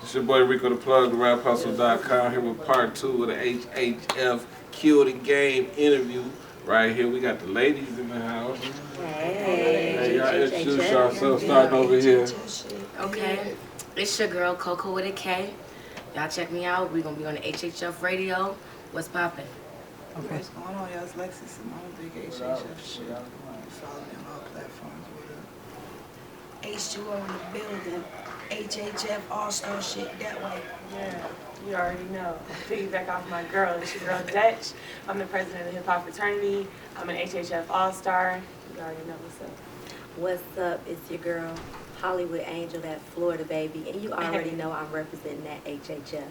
It's your boy Rico the Plug, the RapHustle.com, here with part 2 of the HHF Kill the Game interview. Right here, we got the ladies in the house. Hey, y'all introduce yourselves, starting over here. Okay, it's your girl Coco with a K. Y'all check me out. We're gonna be on the HHF radio. What's poppin'? Okay. What's going on, y'all? It's Lexus and I'm big HHF shit. Follow me on all platforms. H2O in the building. HHF All-Star shit that way. Yeah, you already know. Piggyback off my girl. It's your girl Dutch. I'm the president of the Hip Hop Fraternity. I'm an HHF All-Star. You already know what's up. What's up? It's your girl, Hollywood Angel, that Florida baby. And you already know I'm representing that HHF.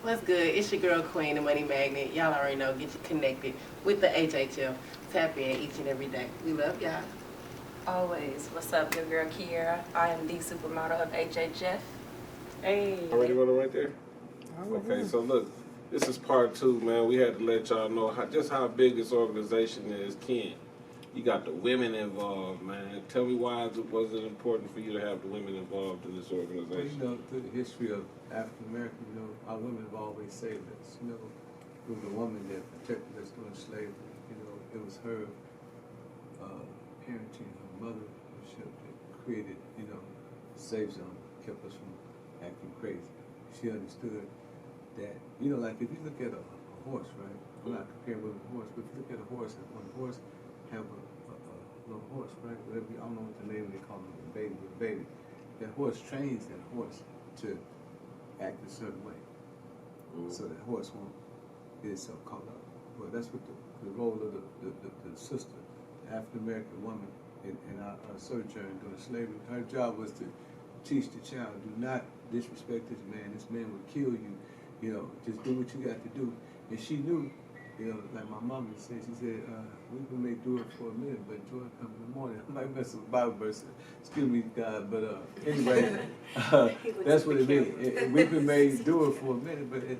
What's good? It's your girl Queen, the Money Magnet. Y'all already know. Get you connected with the HHF. Tap in each and every day. We love y'all. Always. What's up, your girl Kiera? I am the supermodel of HHF. Hey. Already running right there? Okay, so look, this is part 2, man. We had to let y'all know just how big this organization is. Ken, you got the women involved, man. Tell me why was it important for you to have the women involved in this organization? Well, you know, through the history of African American, you know, our women have always saved us. You know, it was a woman that protected us during slavery. You know, it was her parenting, her mothership that created, you know, safe zone, kept us from acting crazy. She understood that, you know, like if you look at a horse, right? I'm not comparing with a horse, but if you look at a horse, when a horse have a little horse, right? Whatever, I don't know what the name they call it, a baby. That horse trains that horse to act a certain way. So that horse won't get itself caught up. Well, that's what the role of the sister, the African American woman in our sojourn during slavery. Her job was to teach the child, do not disrespect this man. This man will kill you. You know, just do what you got to do. And she knew, you know, like my mama said, she said, weeping may do it for a minute, but joy comes in the morning. I might mess with Bible verse. Excuse me, God, but anyway, that's what it means. Weeping may do it for a minute, but in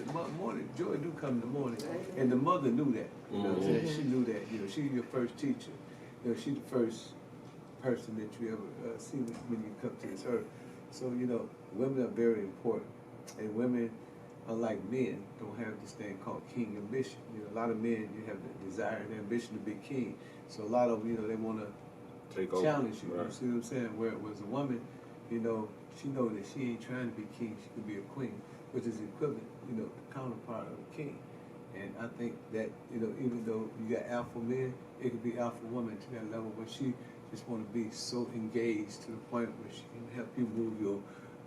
the morning, joy do come in the morning. And the mother knew that. You know what I'm saying? She knew that. You know, she's your first teacher. You know, she's the first person that you ever see when you come to this earth. So, you know, women are very important. And women, unlike men, don't have this thing called king ambition. You know, a lot of men, you have the desire and ambition to be king. So a lot of them, you know, they want to challenge you. Right. You see what I'm saying? Where it was a woman, you know, she knows that she ain't trying to be king, she could be a queen, which is equivalent, you know, the counterpart of a king. And I think that, you know, even though you got alpha men, it could be alpha women to that level where she just want to be so engaged to the point where she can help you move your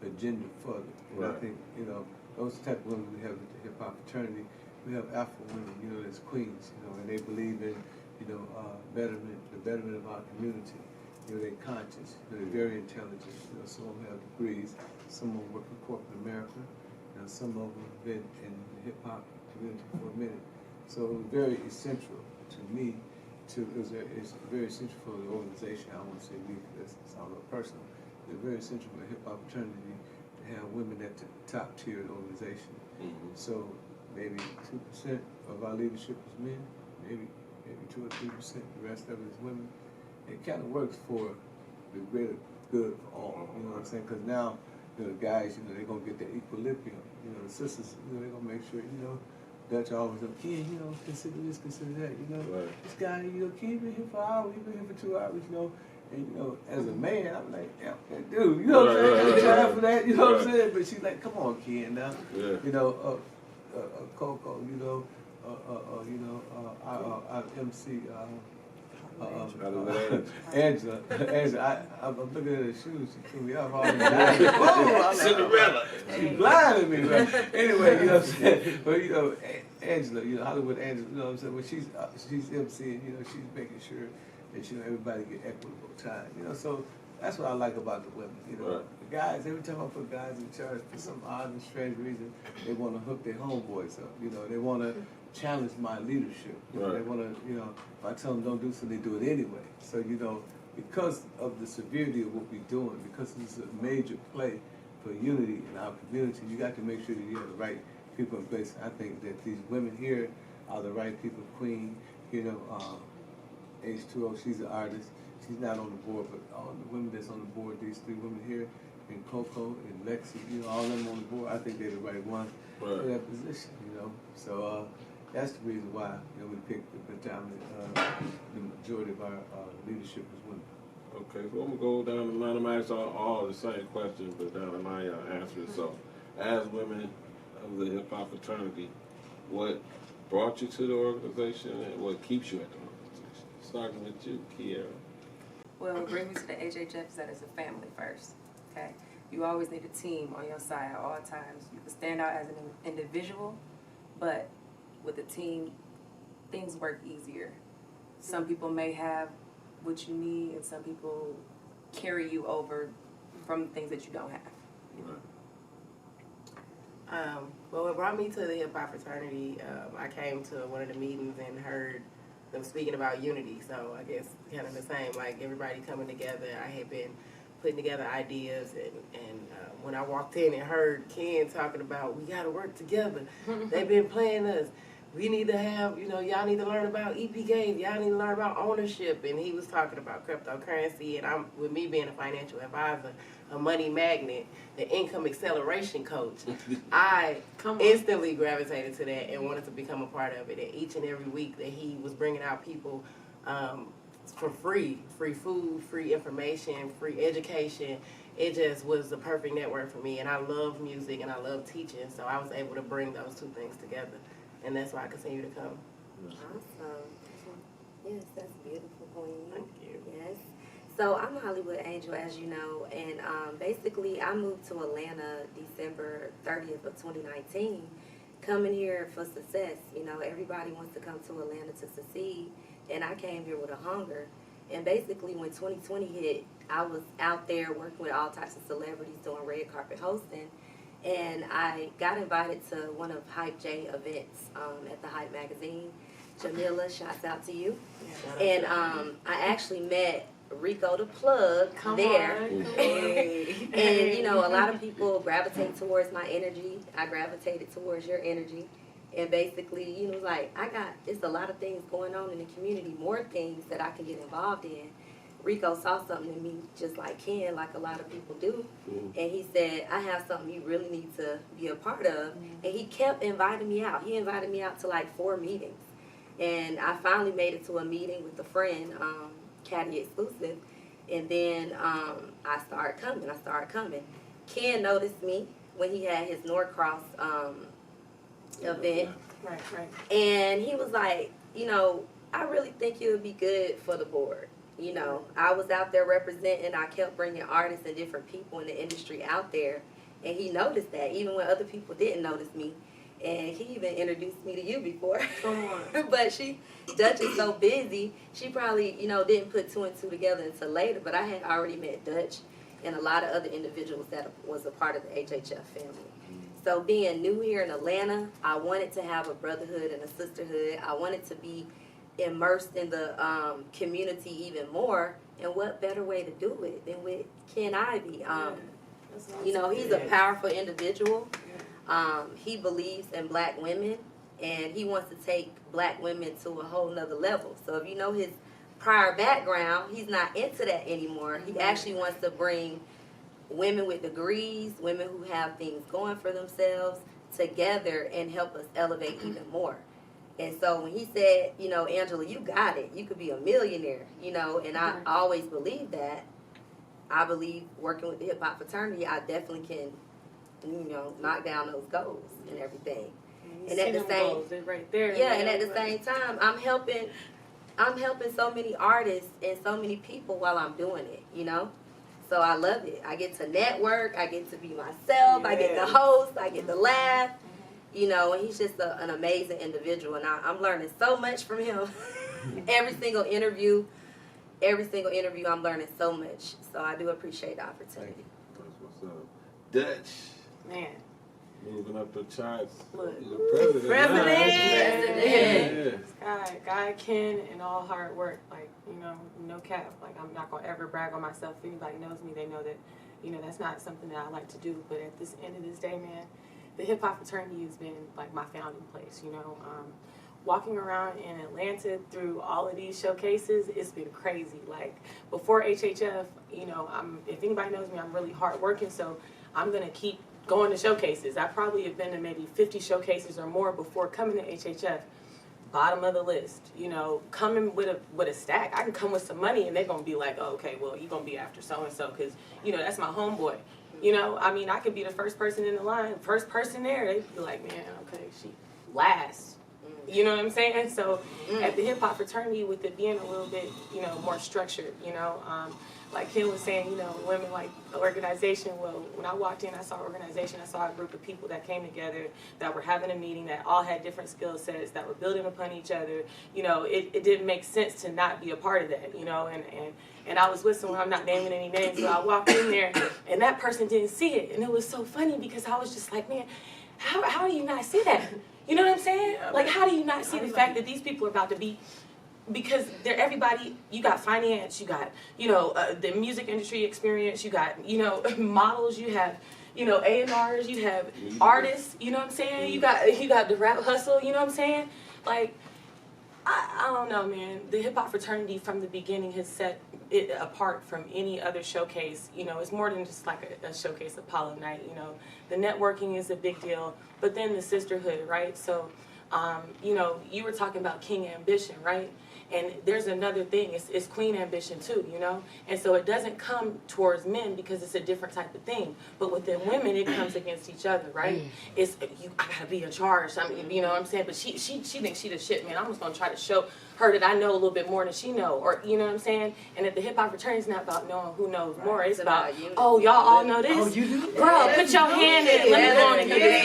agenda further. And right. I think, you know, those type of women we have at the hip hop fraternity, we have alpha women, you know, that's queens, you know, and they believe in, you know, betterment, the betterment of our community. You know, they're conscious, you know, they're very intelligent. You know, some of them have degrees, some of them work in corporate America, and some of them have been in the hip hop community for a minute. So it was very essential to me. It's very essential for the organization. I don't want to say we, because it's all a little personal. It's very essential for the hip hop fraternity to have women at the top tier of the organization. So maybe 2% of our leadership is men, maybe 2 or 3%. The rest of it is women. It kind of works for the greater good for all. You know what I'm saying? Because now, you know, the guys, you know, they're gonna get that equilibrium. You know, the sisters, you know, they're gonna make sure, you know, Dutch always up, Ken, you know, consider this, consider that. You know, right. This guy, you know, Ken been here for an hour, he been here for 2 hours, you know. And, you know, as a man, I'm like, yeah, dude, you know what I'm saying? Ain't time for that, you know what I'm saying? But she's like, come on, Ken, now. Yeah. You know, Coco, you know, our MC, Angela, I'm looking at her shoes. She threw me off all the time. Cinderella. She blinded me, right? Anyway, you know what I'm saying? But, you know, Angela, you know, Hollywood Angela, you know what I'm saying? When she's MCing, you know, she's making sure that, you know, everybody get equitable time. You know, so that's what I like about the women. You know, right. The guys, every time I put guys in charge, for some odd and strange reason, they want to hook their homeboys up. You know, they want to challenge my leadership. You know, they want to, you know, if I tell them don't do something, they do it anyway. So, you know, because of the severity of what we're doing, because it's a major play for unity in our community, you got to make sure that you have the right people in place. I think that these women here are the right people. Queen, you know, H2O, she's an artist. She's not on the board, but all the women that's on the board, these 3 women here, and Coco and Lexi, you know, all of them on the board, I think they're the right one for that position, you know. So that's the reason why, you know, we picked the battalion. The majority of our leadership is women. Okay, so I'm gonna go down the line. I'm gonna ask all the same questions, but down the line y'all answer it. So, as women of the hip hop fraternity, what brought you to the organization and what keeps you at the organization? Starting with you, Kiera. Well, what brings me to the HHF is that it's a family first, okay? You always need a team on your side at all times. You can stand out as an individual, but with a team, things work easier. Some people may have what you need, and some people carry you over from things that you don't have. You know? Well, what brought me to the hip hop fraternity, I came to one of the meetings and heard them speaking about unity. So I guess kind of the same, like everybody coming together. I had been putting together ideas, and when I walked in and heard Ken talking about we got to work together, they've been playing us. We need to have, you know, y'all need to learn about EP games. Y'all need to learn about ownership. And he was talking about cryptocurrency. And I'm, with me being a financial advisor, a money magnet, the income acceleration coach, I instantly gravitated to that and wanted to become a part of it. And each and every week that he was bringing out people for free food, free information, free education, it just was the perfect network for me. And I love music and I love teaching. So I was able to bring those two things together. And that's why I continue to come. Awesome. Yes, that's beautiful, Queen. Thank you. Yes. So I'm a Hollywood Angel, as you know, and basically I moved to Atlanta December 30th of 2019, coming here for success. You know, everybody wants to come to Atlanta to succeed, and I came here with a hunger. And basically when 2020 hit, I was out there working with all types of celebrities doing red carpet hosting. And I got invited to one of Hype J events at the Hype magazine. Jamila, shouts out to you. Yeah. And I actually met Rico the Plug there. And, you know, a lot of people gravitate towards my energy. I gravitated towards your energy. And basically, you know, like, it's a lot of things going on in the community, more things that I can get involved in. Rico saw something in me just like Ken, like a lot of people do. And he said, I have something you really need to be a part of. And he kept inviting me out. He invited me out to like 4 meetings. And I finally made it to a meeting with a friend, Caddy Exclusive. And then I started coming. Ken noticed me when he had his Norcross event. Right. And he was like, you know, I really think you would be good for the board. You know, I was out there representing. I kept bringing artists and different people in the industry out there. And he noticed that, even when other people didn't notice me. And he even introduced me to you before. Come on. But Dutch is so busy, she probably, you know, didn't put 2 and 2 together until later. But I had already met Dutch and a lot of other individuals that was a part of the HHF family. So being new here in Atlanta, I wanted to have a brotherhood and a sisterhood. I wanted to be immersed in the community even more, and what better way to do it than with Ken Ivy? You know, he's a powerful individual. He believes in black women, and he wants to take black women to a whole nother level. So if you know his prior background, he's not into that anymore. He actually wants to bring women with degrees, women who have things going for themselves together and help us elevate even more. And so when he said, you know, Angela, you got it. You could be a millionaire, you know, and I always believed that. I believe working with the hip hop fraternity, I definitely can, you know, knock down those goals and everything. And at the same, they're right there. yeah, and at the same time, I'm helping so many artists and so many people while I'm doing it, you know. So I love it. I get to network. I get to be myself. I get to host. I get to laugh. You know, and he's just an amazing individual, and I'm learning so much from him. Every single interview, I'm learning so much. So I do appreciate the opportunity. That's what's up. Dutch. Man. Moving up the charts. Look. You're the president. Guy Ken and all hard work. Like, you know, no cap. Like, I'm not going to ever brag on myself. If anybody knows me, they know that, you know, that's not something that I like to do. But at this end of this day, man, the hip hop fraternity has been like my founding place, you know. walking around in Atlanta through all of these showcases, it's been crazy. Like before HHF, you know, if anybody knows me, I'm really hardworking, so I'm gonna keep going to showcases. I probably have been to maybe 50 showcases or more before coming to HHF. Bottom of the list, you know, coming with a stack. I can come with some money and they're gonna be like, oh, okay, well, you're gonna be after so and so because, you know, that's my homeboy. You know, I mean, I could be the first person in the line, first person there. They'd be like, man, okay, she last. You know what I'm saying? So at the hip hop fraternity, with it being a little bit, you know, more structured, you know, like Ken was saying, you know, women like organization. Well, when I walked in, I saw organization. I saw a group of people that came together, that were having a meeting, that all had different skill sets, that were building upon each other. You know, it didn't make sense to not be a part of that, you know, and I was with someone, I'm not naming any names, but I walked in there and that person didn't see it. And it was so funny because I was just like, man, how do you not see that? You know what I'm saying? Like, how do you not see the fact that these people are about to be, because they're everybody, you got finance, you got, you know, the music industry experience, you got, you know, models, you have, you know, A&Rs, you have artists, you know what I'm saying? You got the rap hustle, you know what I'm saying? Like, I don't know, man. The hip hop fraternity from the beginning has set it apart from any other showcase. You know, it's more than just like a showcase Apollo night. You know, the networking is a big deal, but then the sisterhood, right? So, you know, you were talking about King Ambition, right? And there's another thing, it's Queen Ambition too, you know? And so it doesn't come towards men because it's a different type of thing. But within women, it comes against each other, right? It's, I gotta be in charge, I mean, you know what I'm saying? But she thinks she the shit, man. I'm just gonna try to show her that I know a little bit more than she know, or, you know what I'm saying? And at the hip hop fraternity, it's not about knowing who knows more. It's about, oh, y'all all know this? Oh, you do? Bro, put your hand in, let me go on and get this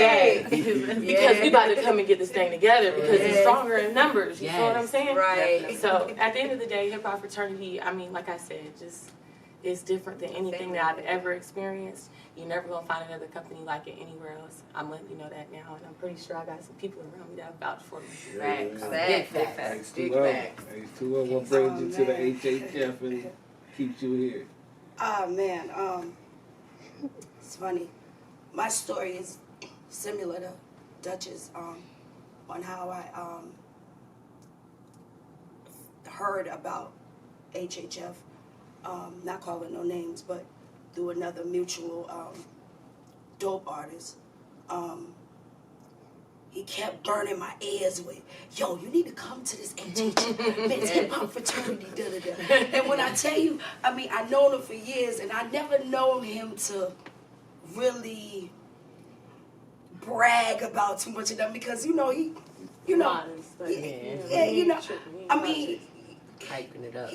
bag. Because we about to come and get this thing together because it's stronger in numbers, you know what I'm saying? Right. So at the end of the day, hip hop fraternity, I mean, like I said, just is different than anything that I've ever experienced. You're never gonna find another company like it anywhere else. I'm letting you know that now, and I'm pretty sure I got some people around me that vouch for me. Facts. Thanks to what brings you to the HHF and keeps you here? Oh man, it's funny. My story is similar to Dutch's on how I heard about HHF, not calling no names, but through another mutual dope artist. He kept burning my ears with, yo, you need to come to this HHF, men's hip hop fraternity, da-da-da. And when I tell you, I mean, I've known him for years, and I never known him to really brag about too much of them, because, you know, he, you know, you know, I mean, Hyping it up.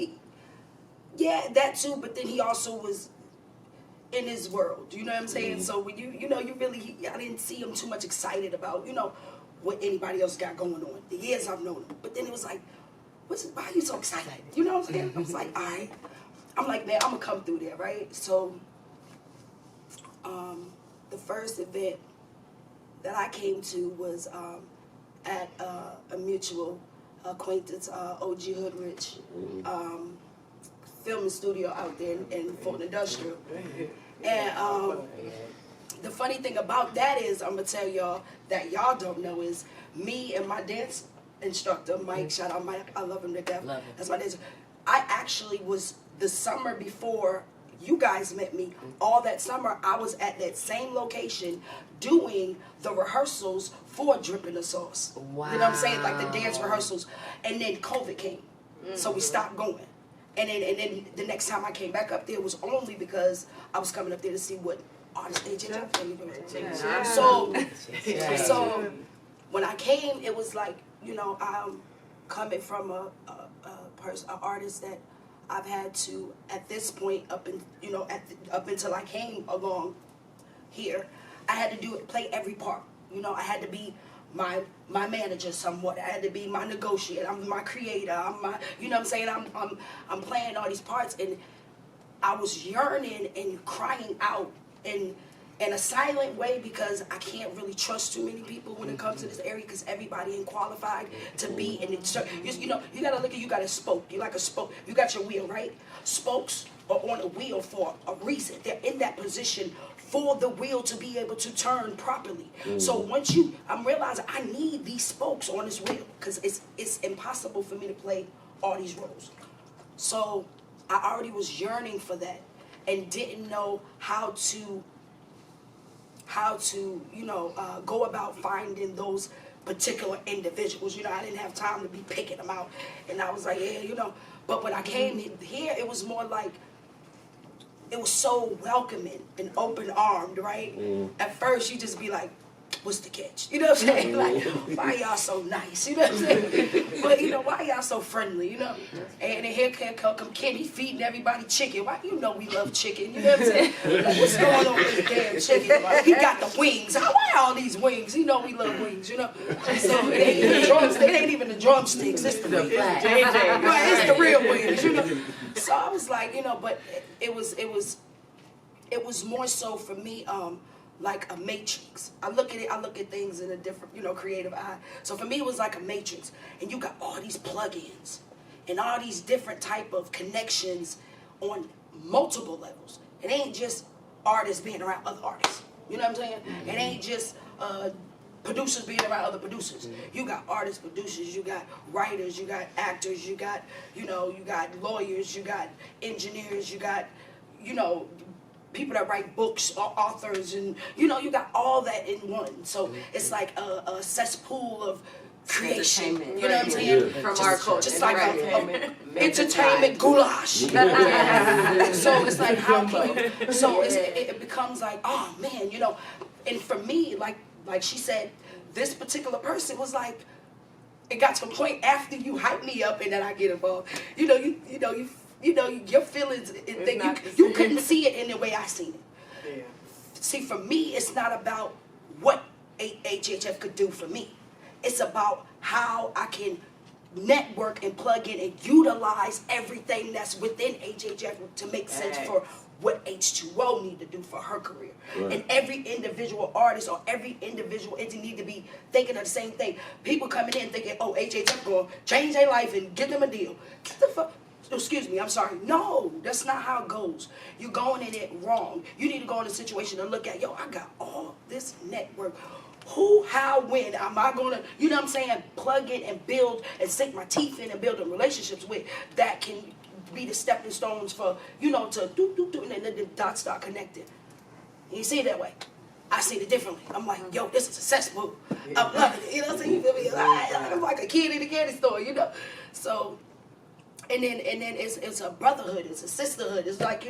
Yeah, that too, but then he also was in his world, you know what I'm saying? So when you know, you really, I didn't see him too much excited about, you know, what anybody else got going on. The years I've known him. But then it was like, why are you so excited? You know what I'm saying? I was like, all right. I'm like, man, I'm gonna come through there, right? So, the first event that I came to was at a mutual acquaintance, OG Hoodrich, filming studio out there in Fulton Industrial. And the funny thing about that is, I'm gonna tell y'all that y'all don't know, is me and my dance instructor, Mike, shout out Mike, I love him to death. That's my dancer. I actually was, the summer before you guys met me, all that summer I was at that same location doing the rehearsals for Drippin' the Sauce. Wow. You know what I'm saying? Like the dance rehearsals. And then COVID came. So we stopped going. And then the next time I came back up there was only because I was coming up there to see what artist HHF was doing. So when I came, it was like, you know, I'm coming from an artist that I've had to, at this point, up until I came along here, I had to play every part. You know, I had to be my manager somewhat. I had to be my negotiator. I'm my creator. I'm my, you know what I'm saying? I'm playing all these parts, and I was yearning and crying out in a silent way, because I can't really trust too many people when it comes to this area, because everybody ain't qualified to be in it. So, you know, you gotta look at, you got a spoke. You like a spoke. You got your wheel, right? Spokes are on a wheel for a reason. They're in that position for the wheel to be able to turn properly. So I'm realizing I need these spokes on this wheel because it's impossible for me to play all these roles. So I already was yearning for that and didn't know how to go about finding those particular individuals. I didn't have time to be picking them out. And I was like, yeah, But when I came here, it was more like, it was so welcoming and open-armed, right? At first, you just be like, what's the catch? You know what I'm saying? Like, why y'all so nice? You know what I'm saying? But, why y'all so friendly, And then here come Kenny feeding everybody chicken. Why we love chicken? You know what I'm saying? Like, what's going on with this damn chicken? Like, he got the wings. Why all these wings? We love wings, So it ain't even the drumsticks. It's the wings. Right, it's the real wings, So I was like, but it was more so for me, like a matrix. I look at things in a different, creative eye. So for me, it was like a matrix. And you got all these plugins and all these different type of connections on multiple levels. It ain't just artists being around other artists. You know what I'm saying? It ain't just producers being around other producers. You got artists, producers, you got writers, you got actors, you got, you got lawyers, you got engineers, you got, people that write books, authors, and you got all that in one. So it's like a cesspool of creation. You know what I'm saying? From our culture. Just like entertainment goulash. So it's like, how can you? So it becomes like, oh man, And for me, like she said, this particular person was like, it got to a point after you hype me up and then I get involved. Your feelings, you couldn't see it in the way I seen it. Yeah. See, for me, it's not about what HHF could do for me. It's about how I can network and plug in and utilize everything that's within HHF to make sense for what H2O need to do for her career. Right. And every individual artist or every individual entity need to be thinking of the same thing. People coming in thinking, oh, HHF going to change their life and give them a deal. Get the fuck. Excuse me, I'm sorry. No, that's not how it goes. You're going in it wrong. You need to go in a situation and look at, I got all this network. Who, how, when am I going to, plug in and build and sink my teeth in and build the relationships with that can be the stepping stones for, to do, and then the dots start connecting. And you see it that way. I see it differently. I'm like, this is a cesspool. I'm loving it. You feel me? I'm like a kid in a candy store, So... And then it's a brotherhood, it's a sisterhood. It's like,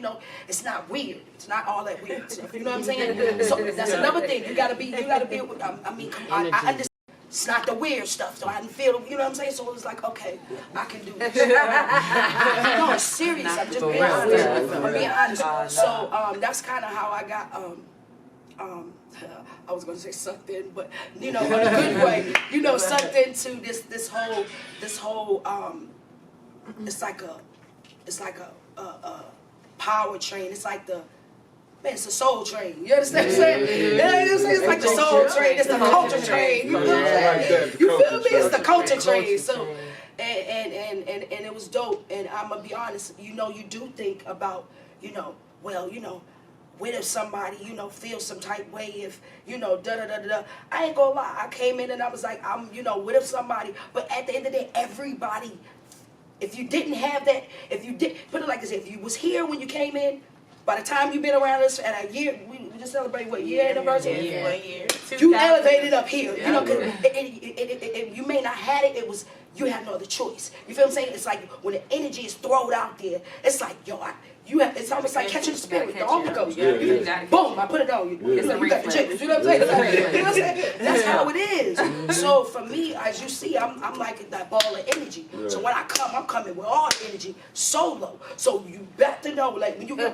it's not weird. It's not all that weird stuff. You know what I'm saying? So that's another thing. You gotta be I understand. It's not the weird stuff. So I didn't feel, you know what I'm saying? So it was like, okay, I can do this. No, it's serious. I'm just being honest. I'm being honest. So that's kind of how I got I was gonna say sucked in, but in a good way. Sucked into this whole it's like a power train. It's like it's a soul train. You understand what I'm saying? It's like the soul train. It's the culture train. You know what I'm saying? You feel me? It's the culture train. So, and it was dope. And I'm gonna be honest. You do think about, what if somebody, feels some type way if, da-da-da-da-da. I ain't gonna lie. I came in and I was like, what if somebody, but at the end of the day, everybody, if you didn't have that, put it like this, if you was here when you came in, by the time you've been around us at a year, we just celebrate year anniversary? Yeah. 1 year. You elevated up here. Cause you may not had it, you had no other choice. You feel what I'm saying? It's like when the energy is thrown out there, it's like, it's almost like catching the spirit, the Holy Ghost. Boom, I put it on you. It's like you got the chickens. You know what I'm saying? You know what I'm saying? That's how it is. So for me, as you see, I'm like that ball of energy. So when I come, I'm coming with all energy, solo. So you got to know, like when you go,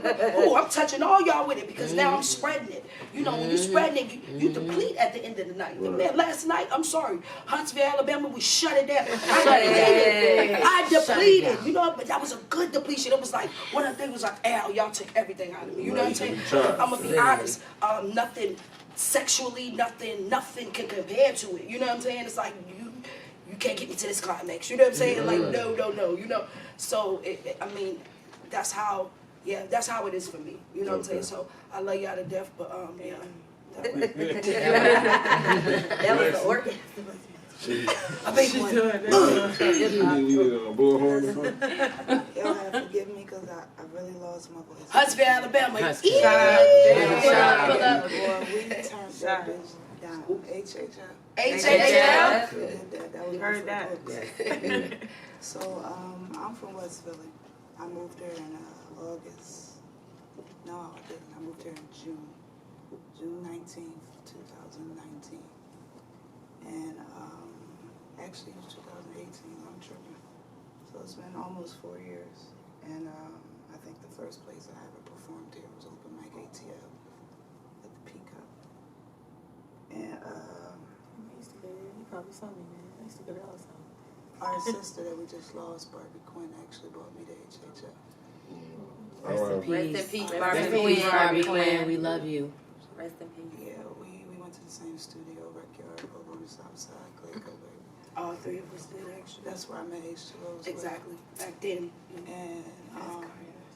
I'm touching all y'all with it because now I'm spreading it. When you spreading it, you deplete at the end of the night. Man, last night, I'm sorry, Huntsville, Alabama, we shut it down. I depleted, but that was a good depletion. It was like one of the things was like, Al, y'all took everything out of me. You know what I'm saying? I'm gonna be honest. Nothing sexually, nothing can compare to it. You know what I'm saying? It's like you can't get me to this climax. You know what I'm saying? Like no. So I mean, that's how yeah, that's how it is for me. You know what I'm saying? Okay. So I love y'all to death, but yeah. That was the orgasm. A big one. You need a bullhorn or something? Y'all have to forgive me because I really lost my voice. Huntsville, Alabama. Huntsville. Yeah. Shout out. Pull up. Boy, we turned that bitch down. HHF. HHF. We did that. That was You one heard for that. the books. So, I'm from West Philly. I moved here in August. No, I didn't. I moved here in June 19th, 2019. And actually it was 2018, I'm tripping. So it's been almost 4 years. And I think the first place I ever performed here was Open Mic ATL at the Peacock. And I used to go there. You probably saw me, man. I used to go there all the time. our sister that we just lost, Barbie Quinn, actually brought me to HHF. Rest in Rest peace. in peace, Rest in Barbie peace, Quinn. Barbie Quinn. We love you. Rest in peace. Yeah, we went to the same studio, Rec over on the south side, Clayco, baby. All three of us did actually. That's where I met H2O. Exactly. Back then. And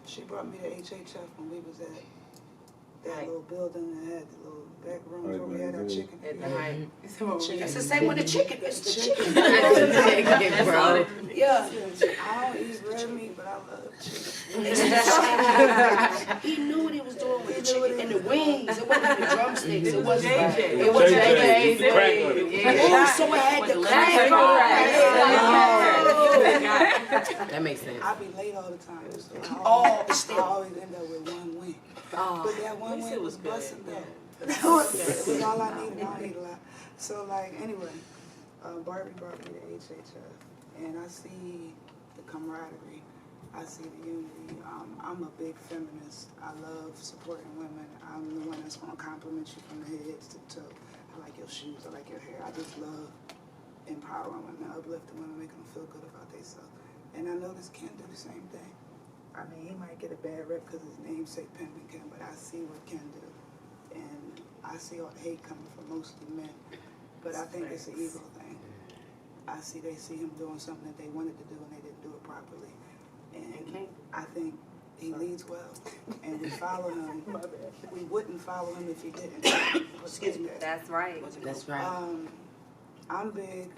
she brought me to HHF when we was at that little building that had the little back rooms where we had our chicken. At the height. It's the same with the chicken. It's the chicken. Bro. Yeah. I don't eat red meat, but I love chicken. He knew what he was doing with the chicken and the wings. It wasn't the drumsticks. It wasn't. JJ. It wasn't. JJ. Crack on it. Oh, so I had the crack on. That makes sense. I be late all the time, so I always end up with one wing. But that one wing was busting though. It was all I needed. I don't eat a lot. So like anyway, Barbie brought me to HHF, and I see the camaraderie. I see the unity. I'm a big feminist. I love supporting women. I'm the one that's gonna compliment you from the head to the toe. I like your shoes. I like your hair. I just love empowering women, uplifting women, making them feel good about themselves. And I know this Ken do the same thing. I mean, he might get a bad rep because his namesake Penman Ken, but I see what Ken do. And I see all the hate coming from mostly men. But I think it's an ego thing. They see him doing something that they wanted to do and they didn't do it properly. And I think he leads well. And we follow him. We wouldn't follow him if he didn't. Excuse me. That's right. That's right. I'm big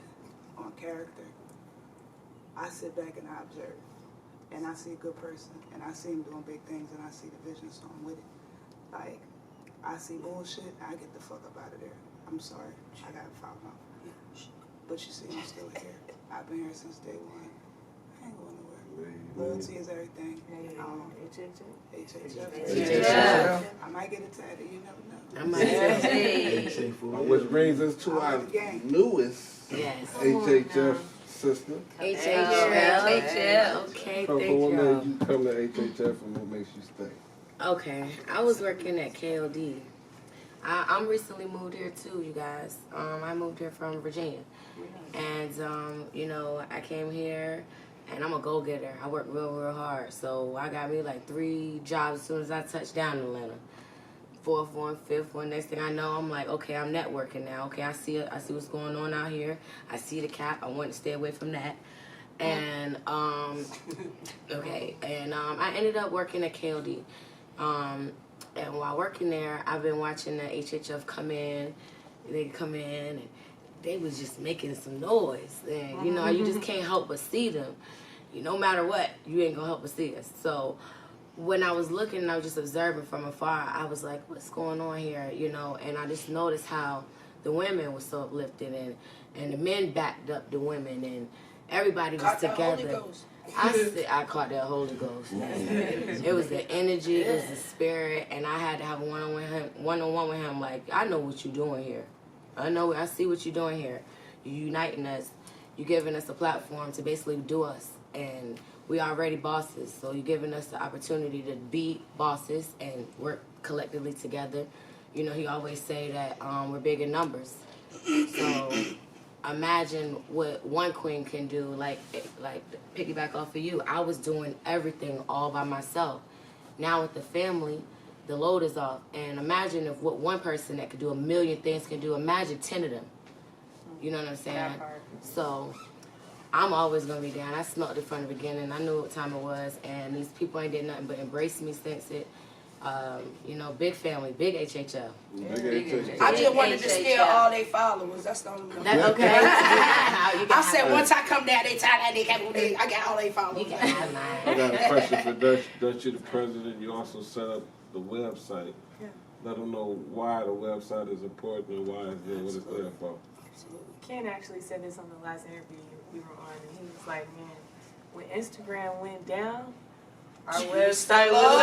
on character. I sit back and I observe. And I see a good person, and I see him doing big things, and I see the vision, so I'm with it. Like, I see bullshit, I get the fuck up out of there. I'm sorry, I gotta follow up. But you see, I'm still here. I've been here since day one. I ain't going nowhere. Loyalty is everything. HHF. I might get it tatted, you never know. Which brings us to our newest HHF sister. HHF. Okay, So thank what you. made you come to HHF and what makes you stay? Okay, I was working at KLD. I'm recently moved here too, you guys. I moved here from Virginia. And, you know, I came here and I'm a go-getter. I work real hard. So I got me like 3 jobs as soon as I touched down in Atlanta. 4th one, 5th one. Next thing I know, I'm like, okay, I'm networking now. Okay, I see what's going on out here. I see the cap. I want to stay away from that. And okay, and I ended up working at KLD. And while working there, I've been watching the HHF come in. They come in and they was just making some noise. And you know, you just can't help but see them. No matter what, you ain't gonna help but see us. So when I was looking and I was just observing from afar, I was like, what's going on here, you know? And I just noticed how the women were so uplifted and the men backed up the women and everybody was together. I caught that Holy Ghost. It was the energy, it was the spirit, and I had to have one-on-one with him. Like, I know what you're doing here. I see what you're doing here. You're uniting us. You're giving us a platform to basically do us. And we already bosses, so you're giving us the opportunity to be bosses and work collectively together. You know, he always say that we're big in numbers. So imagine what one queen can do, like piggyback off of you. I was doing everything all by myself. Now with the family, the load is off. And imagine if what one person that could do 1 million things can do, imagine 10 of them. You know what I'm saying? So I'm always gonna be down. I smelled it from the beginning. I knew what time it was, and these people ain't did nothing but embrace me since it. You know, big family, big HHF. Big HHF. I just wanted to HHF. steal all their followers. That's the only one. That, okay. I said once I come down, they tell that they can't. I got all they followers. You can have I mine. got a question for Dutch. Dutch, you're the president. You also set up the website. Yeah. Let them know why the website is important and why it's there, what it's there for. Ken actually said this on the last interview we were on, and he was like, man, when Instagram went down, our website was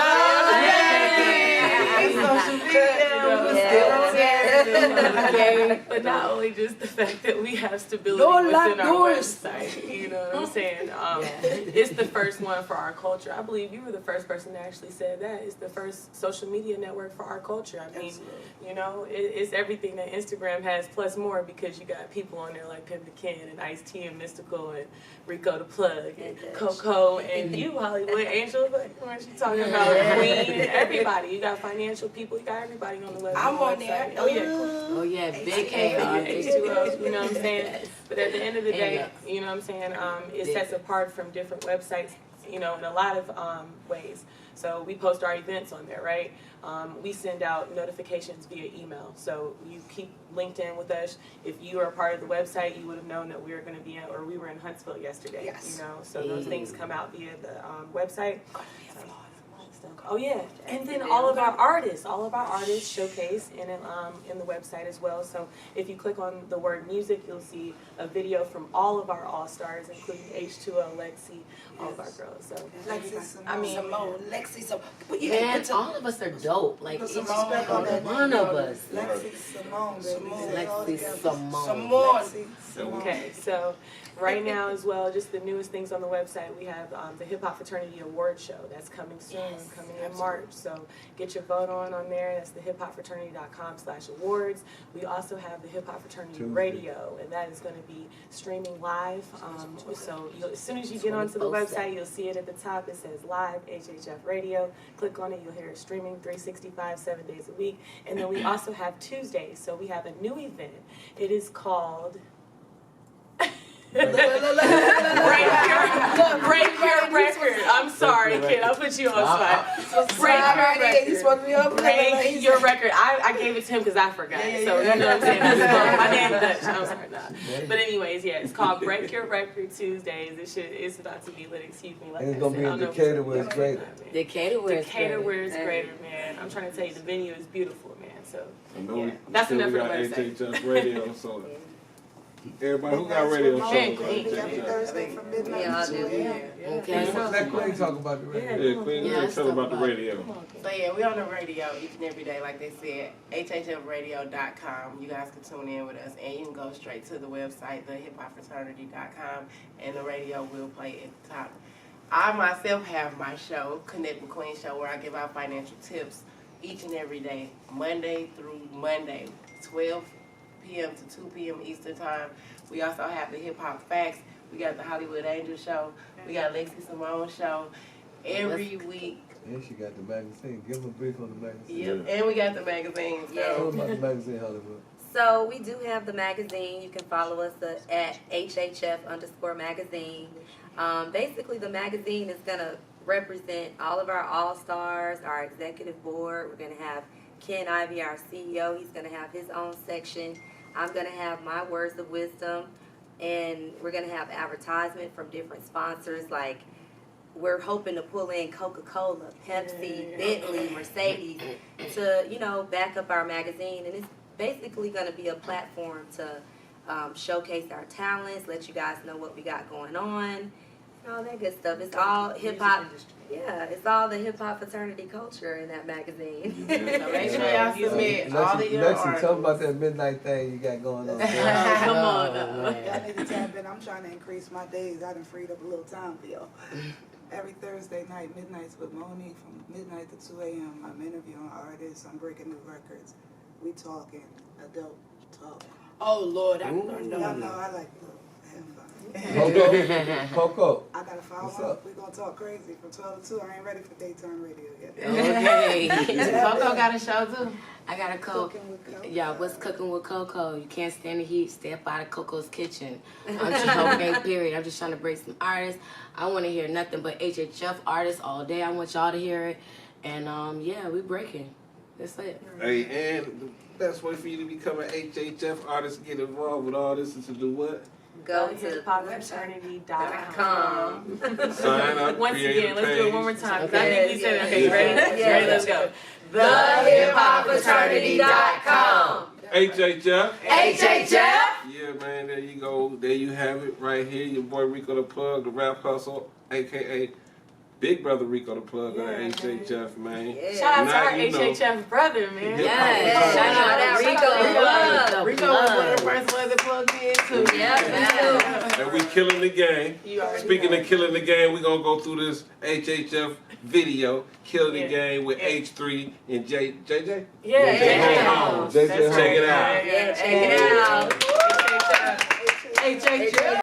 social media was still there. But not only just the fact that we have stability within our website, you know what I'm saying? It's the first one for our culture. I believe you were the first person that actually said that. It's the first social media network for our culture. I mean, you know, it's everything that Instagram has plus more, because you got people on there like Pimp the Ken and Ice-T and Mystical and Rico the Plug and Coco and you, Hollywood Angel. When she talking about Queen and everybody, you got financial people, you got everybody on the website. I'm on there. Oh yeah, cool. Oh yeah, big AR. H2O, you know what I'm saying? But at the end of the day, you know what I'm saying, it sets apart from different websites, you know, in a lot of ways. So we post our events on there, right? We send out notifications via email. So you keep linked in with us. If you are a part of the website, you would have known that we were going to be in, or we were in Huntsville yesterday. Yes. You know, so those things come out via the website. Oh yeah, and then all of our artists showcase in the website as well. So if you click on the word music, you'll see a video from all of our all-stars, including H2O, Lexi, all of our girls. So Simone, Lexi, so Man, all of us are dope. Like each one of us. Lexi Simone, baby. Lexi Simone. okay, so right now as well, just the newest things on the website, we have the Hip Hop Fraternity Award Show that's coming soon, coming in March. So get your vote on there. That's the hiphopfraternity.com/awards. We also have the Hip Hop Fraternity Radio, and that is going to be streaming live. So as soon as you get onto the website, you'll see it at the top. It says Live HHF Radio. Click on it, you'll hear it streaming 365, 7 days a week. And then we also have Tuesdays. So we have a new event. It is called Break your record. I'm sorry, kid. I'll put you on spot. Break your record. I gave it to him because I forgot. So you know what I'm saying? My name's Dutch. I'm sorry, But anyways, yeah, it's called Break Your Record Tuesdays. It's about to be lit. Excuse me. Like it's gonna be in Decatur where it's greater. Decatur where it's greater, man. I'm trying to tell you, the venue is beautiful, man. So Yeah. That's enough for the website. website. HHF Radio, so everybody who got radio shows. Queen. Every Thursday from midnight to 2 a.m. Okay. Let Queen talk about the radio. Yeah, Queen, tell them about the radio. So yeah, we on the radio each and every day, like they said, hhfradio.com. You guys can tune in with us, and you can go straight to the website, thehiphopfraternity.com, and the radio will play at the top. I myself have my show, Connect with Queen Show, where I give out financial tips each and every day, Monday through Monday, 12 p.m. to 2 p.m. Eastern Time. We also have the Hip Hop Facts. We got the Hollywood Angel Show. We got Lexi Simone Show every week. And she got the magazine. Give them a brief on the magazine. Yep. And we got the magazine. So. Tell them about the magazine, Hollywood. So we do have the magazine. You can follow us at HHF_magazine. Basically, the magazine is going to represent all of our all-stars, our executive board. We're going to have Ken Ivy, our CEO. He's going to have his own section. I'm going to have my words of wisdom. And we're going to have advertisement from different sponsors. Like, we're hoping to pull in Coca-Cola, Pepsi, Bentley, Mercedes to, back up our magazine. And it's basically going to be a platform to showcase our talents, let you guys know what we got going on, and all that good stuff. It's all hip-hop. Yeah, it's all the hip-hop fraternity culture in that magazine. So make sure y'all submit all of your Lexi, articles. tell them about that midnight thing you got going on. Come on. Y'all need to tap in. I'm trying to increase my days. I done freed up a little time for y'all. Every Thursday night, midnights with Monique, from midnight to 2 a.m. I'm interviewing artists. I'm breaking new records. We talking adult talk. Oh Lord, I don't Y'all know. know I like to have fun. Coco. I gotta follow What's up. up? We gonna talk crazy from 12 to 2. I ain't ready for daytime radio yet. Okay. Coco got a show too. I got a Coco. Cooking with Coco. Yeah, what's cooking with Coco? You can't stand the heat. Step out of Coco's kitchen. I'm just okay, period. I'm just trying to break some artists. I want to hear nothing but HHF artists all day. I want y'all to hear it. And yeah, we breaking. That's it. Hey, and the best way for you to become an HHF artist, get involved with all this, is to do what? Go to to hiphopfraternity.com. Sign up. Once create again, a let's do it page. one more time. Okay. I think we said it. Okay, Yeah. ready? Yeah. Ready? Let's go. hiphopfraternity.com. HHF. HHF. Yeah, man, there you go. There you have it right here. Your boy Rico the Plug, the Rap Hustle, a.k.a. Big Brother Rico the Plug of the HHF, man. Shout out to Now our you know. HHF brother, man. Yes. Shout out to Rico. Rico was one of the first ones that plugged in too. Yeah. And we killing the game. You already Speaking know. of killing the game, we're going to go through this HHF video, Kill the Yeah. Game with Yeah. H3 and JJ. Yeah, JJ Holmes. JJ That's Check it right. out. Yeah, check it out. HHF. HHF.